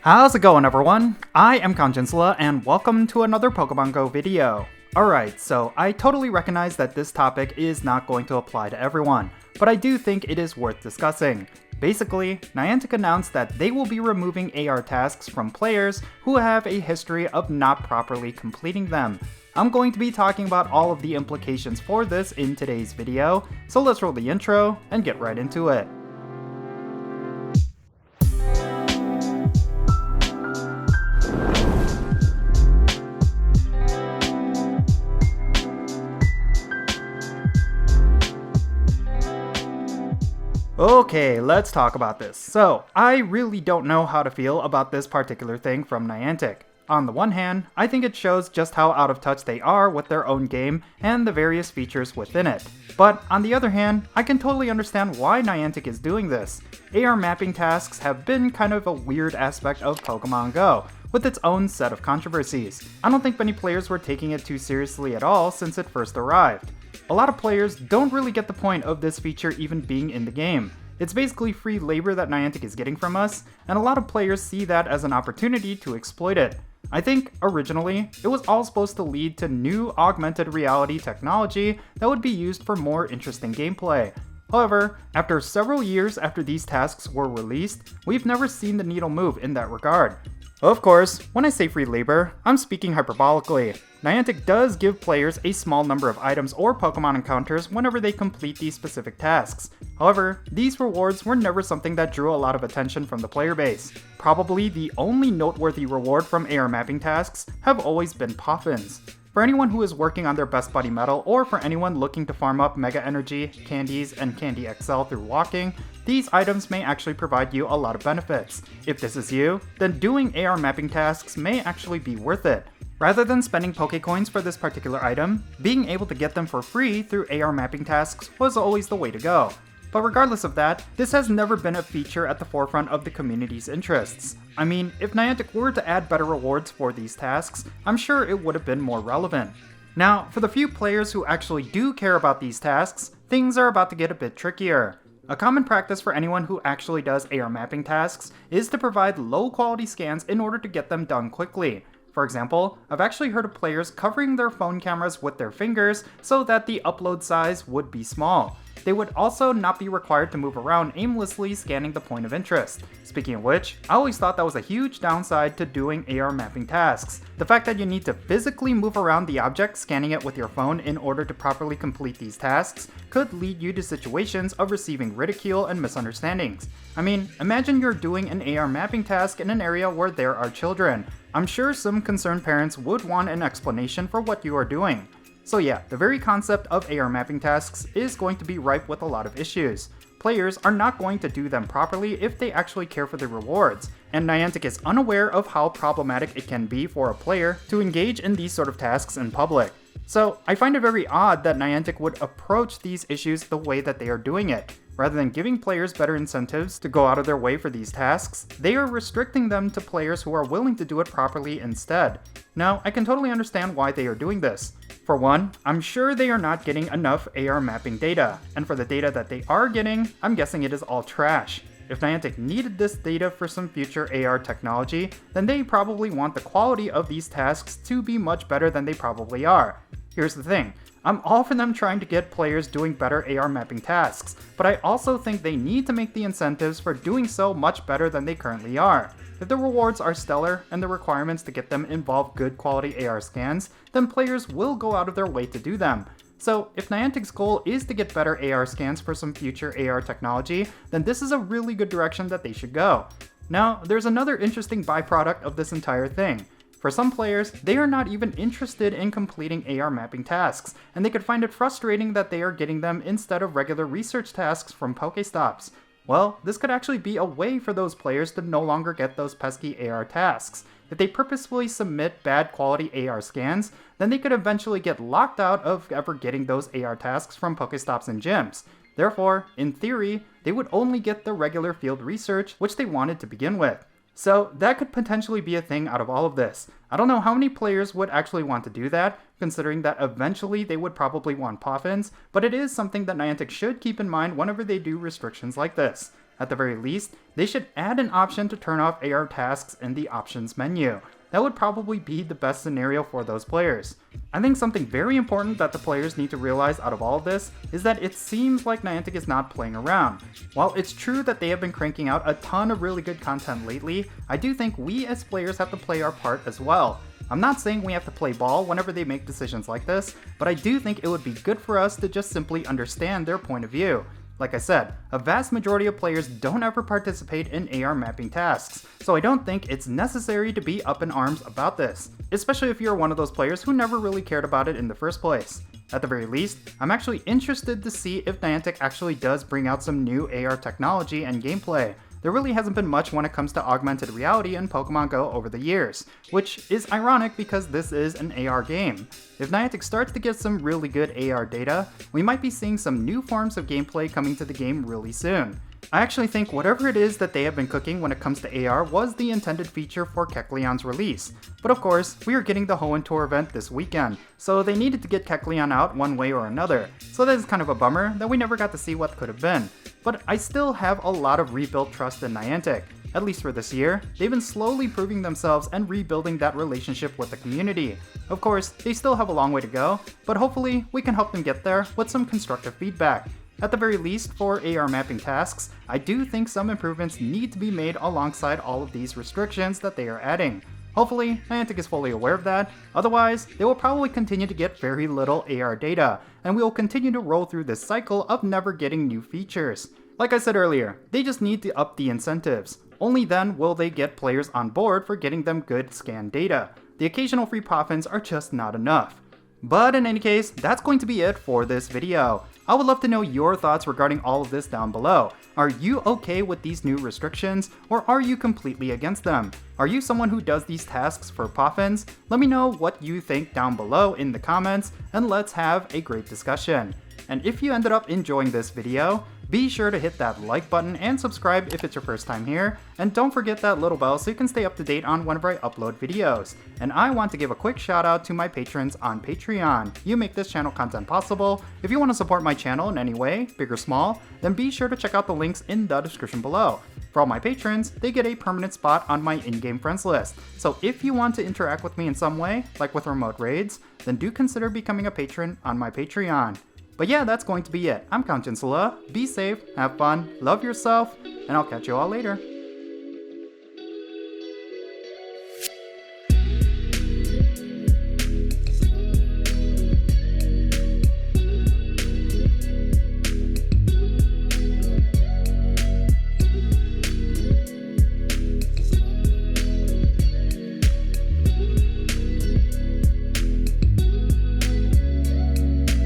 How's it going, everyone? I am Jinsula, and welcome to another Pokemon Go video. Alright, so I totally recognize that this topic is not going to apply to everyone, but I do think it is worth discussing. Basically, Niantic announced that they will be removing AR tasks from players who have a history of not properly completing them. I'm going to be talking about all of the implications for this in today's video, so let's roll the intro and get right into it. Okay, let's talk about this. So, I really don't know how to feel about this particular thing from Niantic. On the one hand, I think it shows just how out of touch they are with their own game and the various features within it. But on the other hand, I can totally understand why Niantic is doing this. AR mapping tasks have been kind of a weird aspect of Pokemon Go, with its own set of controversies. I don't think many players were taking it too seriously at all since it first arrived. A lot of players don't really get the point of this feature even being in the game. It's basically free labor that Niantic is getting from us, and a lot of players see that as an opportunity to exploit it. I think, originally, it was all supposed to lead to new augmented reality technology that would be used for more interesting gameplay. However, after several years after these tasks were released, we've never seen the needle move in that regard. Of course, when I say free labor, I'm speaking hyperbolically. Niantic does give players a small number of items or Pokemon encounters whenever they complete these specific tasks. However, these rewards were never something that drew a lot of attention from the player base. Probably the only noteworthy reward from AR mapping tasks have always been POFFINs. For anyone who is working on their best buddy medal, or for anyone looking to farm up Mega Energy, Candies, and Candy XL through walking, these items may actually provide you a lot of benefits. If this is you, then doing AR mapping tasks may actually be worth it. Rather than spending Pokecoins for this particular item, being able to get them for free through AR mapping tasks was always the way to go. But regardless of that, this has never been a feature at the forefront of the community's interests. I mean, if Niantic were to add better rewards for these tasks, I'm sure it would have been more relevant. Now, for the few players who actually do care about these tasks, things are about to get a bit trickier. A common practice for anyone who actually does AR mapping tasks is to provide low quality scans in order to get them done quickly. For example, I've actually heard of players covering their phone cameras with their fingers so that the upload size would be small. They would also not be required to move around aimlessly scanning the point of interest. Speaking of which, I always thought that was a huge downside to doing AR mapping tasks. The fact that you need to physically move around the object scanning it with your phone in order to properly complete these tasks could lead you to situations of receiving ridicule and misunderstandings. I mean, imagine you're doing an AR mapping task in an area where there are children. I'm sure some concerned parents would want an explanation for what you are doing. So yeah, the very concept of AR mapping tasks is going to be ripe with a lot of issues. Players are not going to do them properly if they actually care for the rewards, and Niantic is unaware of how problematic it can be for a player to engage in these sort of tasks in public. So I find it very odd that Niantic would approach these issues the way that they are doing it. Rather than giving players better incentives to go out of their way for these tasks, they are restricting them to players who are willing to do it properly instead. Now, I can totally understand why they are doing this. For one, I'm sure they are not getting enough AR mapping data, and for the data that they are getting, I'm guessing it is all trash. If Niantic needed this data for some future AR technology, then they probably want the quality of these tasks to be much better than they probably are. Here's the thing. I'm all for them trying to get players doing better AR mapping tasks, but I also think they need to make the incentives for doing so much better than they currently are. If the rewards are stellar and the requirements to get them involve good quality AR scans, then players will go out of their way to do them. So if Niantic's goal is to get better AR scans for some future AR technology, then this is a really good direction that they should go. Now, there's another interesting byproduct of this entire thing. For some players, they are not even interested in completing AR mapping tasks, and they could find it frustrating that they are getting them instead of regular research tasks from Pokestops. Well, this could actually be a way for those players to no longer get those pesky AR tasks. If they purposefully submit bad quality AR scans, then they could eventually get locked out of ever getting those AR tasks from Pokestops and gyms. Therefore, in theory, they would only get the regular field research, which they wanted to begin with. So that could potentially be a thing out of all of this. I don't know how many players would actually want to do that, considering that eventually they would probably want POFFINs, but it is something that Niantic should keep in mind whenever they do restrictions like this. At the very least, they should add an option to turn off AR tasks in the options menu. That would probably be the best scenario for those players. I think something very important that the players need to realize out of all of this is that it seems like Niantic is not playing around. While it's true that they have been cranking out a ton of really good content lately, I do think we as players have to play our part as well. I'm not saying we have to play ball whenever they make decisions like this, but I do think it would be good for us to just simply understand their point of view. Like I said, a vast majority of players don't ever participate in AR mapping tasks, so I don't think it's necessary to be up in arms about this, especially if you're one of those players who never really cared about it in the first place. At the very least, I'm actually interested to see if Niantic actually does bring out some new AR technology and gameplay. There really hasn't been much when it comes to augmented reality in Pokémon Go over the years, which is ironic because this is an AR game. If Niantic starts to get some really good AR data, we might be seeing some new forms of gameplay coming to the game really soon. I actually think whatever it is that they have been cooking when it comes to AR was the intended feature for Kecleon's release. But of course, we are getting the Hoenn Tour event this weekend, so they needed to get Kecleon out one way or another, so that is kind of a bummer that we never got to see what could have been. But I still have a lot of rebuilt trust in Niantic. At least for this year, they've been slowly proving themselves and rebuilding that relationship with the community. Of course, they still have a long way to go, but hopefully we can help them get there with some constructive feedback. At the very least, for AR mapping tasks, I do think some improvements need to be made alongside all of these restrictions that they are adding. Hopefully, Niantic is fully aware of that, otherwise, they will probably continue to get very little AR data, and we will continue to roll through this cycle of never getting new features. Like I said earlier, they just need to up the incentives. Only then will they get players on board for getting them good scan data. The occasional free POFFINs are just not enough. But in any case, that's going to be it for this video. I would love to know your thoughts regarding all of this down below. Are you okay with these new restrictions, or are you completely against them? Are you someone who does these tasks for POFFINs? Let me know what you think down below in the comments, and let's have a great discussion. And if you ended up enjoying this video, be sure to hit that like button and subscribe if it's your first time here, and don't forget that little bell so you can stay up to date on whenever I upload videos. And I want to give a quick shout out to my patrons on Patreon. You make this channel content possible. If you want to support my channel in any way, big or small, then be sure to check out the links in the description below. For all my patrons, they get a permanent spot on my in-game friends list. So if you want to interact with me in some way, like with remote raids, then do consider becoming a patron on my Patreon. But yeah, that's going to be it. I'm Jinsula. Be safe, have fun, love yourself, and I'll catch you all later.